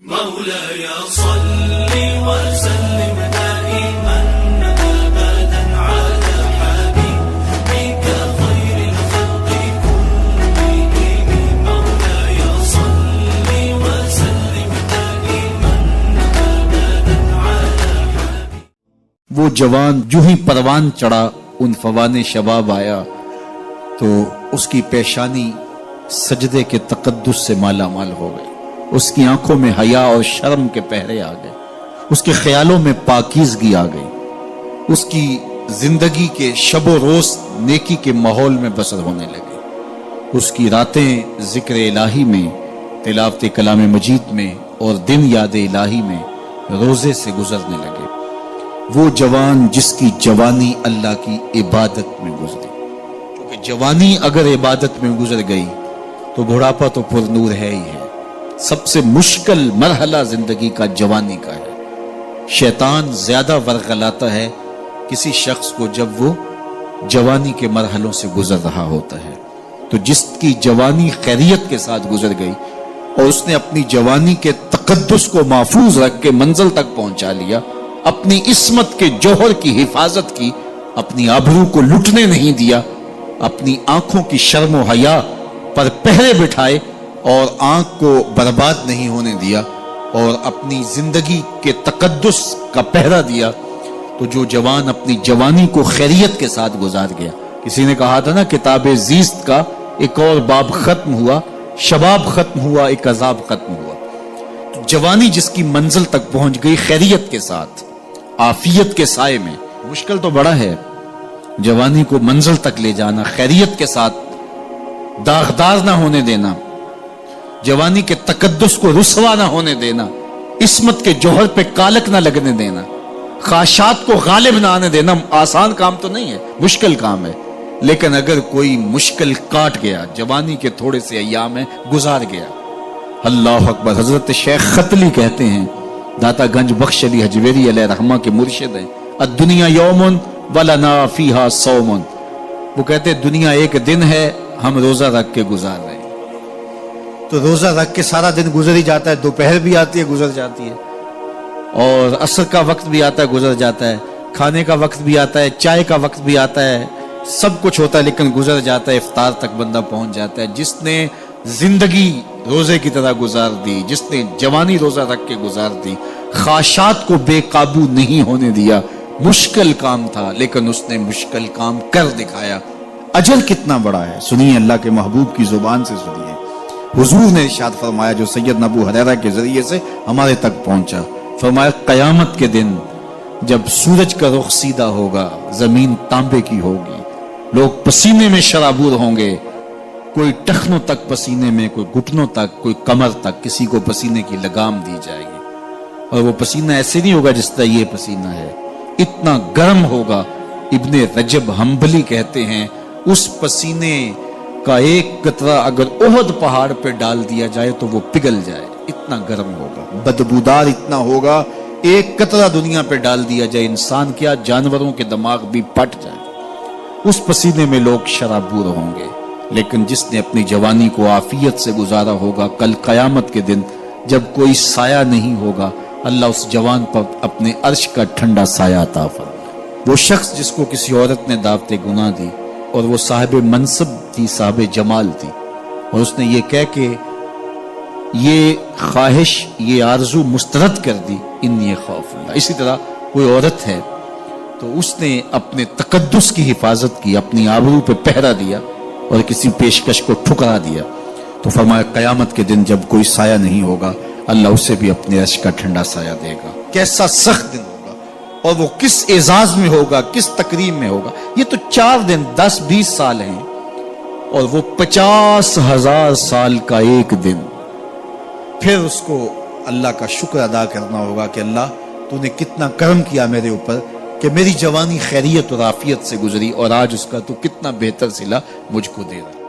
مولاي صل وسلم دائما أبدا على حبيبك خير الخلق كلهم. مولاي صل وسلم دائما أبدا على حبيبك. وہ جوان جو ہی پروان چڑھا ان فوان شباب آیا تو اس کی پیشانی سجدے کے تقدس سے مالا مال ہو گئی. اس کی آنکھوں میں حیا اور شرم کے پہرے آ گئے. اس کے خیالوں میں پاکیزگی آ گئی. اس کی زندگی کے شب و روز نیکی کے ماحول میں بسر ہونے لگے. اس کی راتیں ذکر الہی میں، تلاوت کلام مجید میں اور دن یاد الہی میں روزے سے گزرنے لگے. وہ جوان جس کی جوانی اللہ کی عبادت میں گزری. کیونکہ جوانی اگر عبادت میں گزر گئی تو بڑھاپا تو پر نور ہے ہی ہے. سب سے مشکل مرحلہ زندگی کا جوانی کا ہے. شیطان زیادہ ورغلاتا ہے کسی شخص کو جب وہ جوانی کے مرحلوں سے گزر رہا ہوتا ہے. تو جس کی جوانی خیریت کے ساتھ گزر گئی اور اس نے اپنی جوانی کے تقدس کو محفوظ رکھ کے منزل تک پہنچا لیا، اپنی عصمت کے جوہر کی حفاظت کی، اپنی آبرو کو لٹنے نہیں دیا، اپنی آنکھوں کی شرم و حیا پر پہرے بٹھائے اور آنکھ کو برباد نہیں ہونے دیا اور اپنی زندگی کے تقدس کا پہرا دیا، تو جو جوان اپنی جوانی کو خیریت کے ساتھ گزار گیا. کسی نے کہا تھا نا، کتاب زیست کا ایک اور باب ختم ہوا، شباب ختم ہوا، ایک عذاب ختم ہوا. تو جوانی جس کی منزل تک پہنچ گئی خیریت کے ساتھ، عافیت کے سائے میں. مشکل تو بڑا ہے جوانی کو منزل تک لے جانا، خیریت کے ساتھ، داغدار نہ ہونے دینا، جوانی کے تقدس کو رسوا نہ ہونے دینا، عصمت کے جوہر پہ کالک نہ لگنے دینا، خواہشات کو غالب نہ آنے دینا. آسان کام تو نہیں ہے، مشکل کام ہے. لیکن اگر کوئی مشکل کاٹ گیا، جوانی کے تھوڑے سے ایام میں گزار گیا. اللہ اکبر. حضرت شیخ ختلی کہتے ہیں، داتا گنج بخش علی حجویری علیہ رحمہ کے مرشد ہیں، الدنیا یوم ولنا فیہا صوم. وہ کہتے ہیں دنیا ایک دن ہے، ہم روزہ رکھ کے گزار رہے ہیں. تو روزہ رکھ کے سارا دن گزر ہی جاتا ہے. دوپہر بھی آتی ہے، گزر جاتی ہے، اور عصر کا وقت بھی آتا ہے، گزر جاتا ہے، کھانے کا وقت بھی آتا ہے، چائے کا وقت بھی آتا ہے، سب کچھ ہوتا ہے، لیکن گزر جاتا ہے. افطار تک بندہ پہنچ جاتا ہے. جس نے زندگی روزے کی طرح گزار دی، جس نے جوانی روزہ رکھ کے گزار دی، خواہشات کو بے قابو نہیں ہونے دیا. مشکل کام تھا لیکن اس نے مشکل کام کر دکھایا. اجر کتنا بڑا ہے، سنیے اللہ کے محبوب کی زبان سے سنیے. حضور نے ارشاد فرمایا جو سیدنا ابو ہریرہ کے ذریعے سے ہمارے تک پہنچا. فرمایا قیامت کے دن جب سورج کا رخ سیدھا ہوگا، زمین تانبے کی ہوگی، لوگ پسینے میں شرابور ہوں گے، کوئی ٹخنوں تک پسینے میں، کوئی گھٹنوں تک، کوئی کمر تک، کسی کو پسینے کی لگام دی جائے گی. اور وہ پسینہ ایسے نہیں ہوگا جس طرح یہ پسینہ ہے، اتنا گرم ہوگا. ابن رجب حنبلی کہتے ہیں اس پسینے کا ایک قطرہ اگر احد پہاڑ پہ ڈال دیا جائے تو وہ پگھل جائے، اتنا گرم ہوگا، بدبودار اتنا ہوگا. ایک قطرہ دنیا پہ ڈال دیا جائے، انسان کیا جانوروں کے دماغ بھی پھٹ جائے. اس پسینے میں لوگ شرابور ہوں گے. لیکن جس نے اپنی جوانی کو عافیت سے گزارا ہوگا، کل قیامت کے دن جب کوئی سایہ نہیں ہوگا، اللہ اس جوان پر اپنے عرش کا ٹھنڈا سایہ عطا فرمائے. وہ شخص جس کو کسی عورت نے دعوت گناہ دی اور وہ صاحب منصب تھی، صاحب جمال تھی، اور اس نے یہ کہہ کہ یہ خواہش، یہ آرزو مسترد کر دی، انی خوف اللہ. اسی طرح کوئی عورت ہے تو اس نے اپنے تقدس کی حفاظت کی، اپنی آبرو پہ پہرا دیا اور کسی پیشکش کو ٹھکرا دیا، تو فرمایا قیامت کے دن جب کوئی سایہ نہیں ہوگا، اللہ اسے بھی اپنے عرش کا ٹھنڈا سایہ دے گا. کیسا سخت دن ہوگا، اور وہ کس اعزاز میں ہوگا، کس تکریم میں ہوگا. یہ تو 4 دن 10-20 سال ہیں، اور وہ 50,000 سال کا ایک دن. پھر اس کو اللہ کا شکر ادا کرنا ہوگا کہ اللہ تو نے کتنا کرم کیا میرے اوپر کہ میری جوانی خیریت اور عافیت سے گزری، اور آج اس کا تو کتنا بہتر صلہ مجھ کو دے رہا.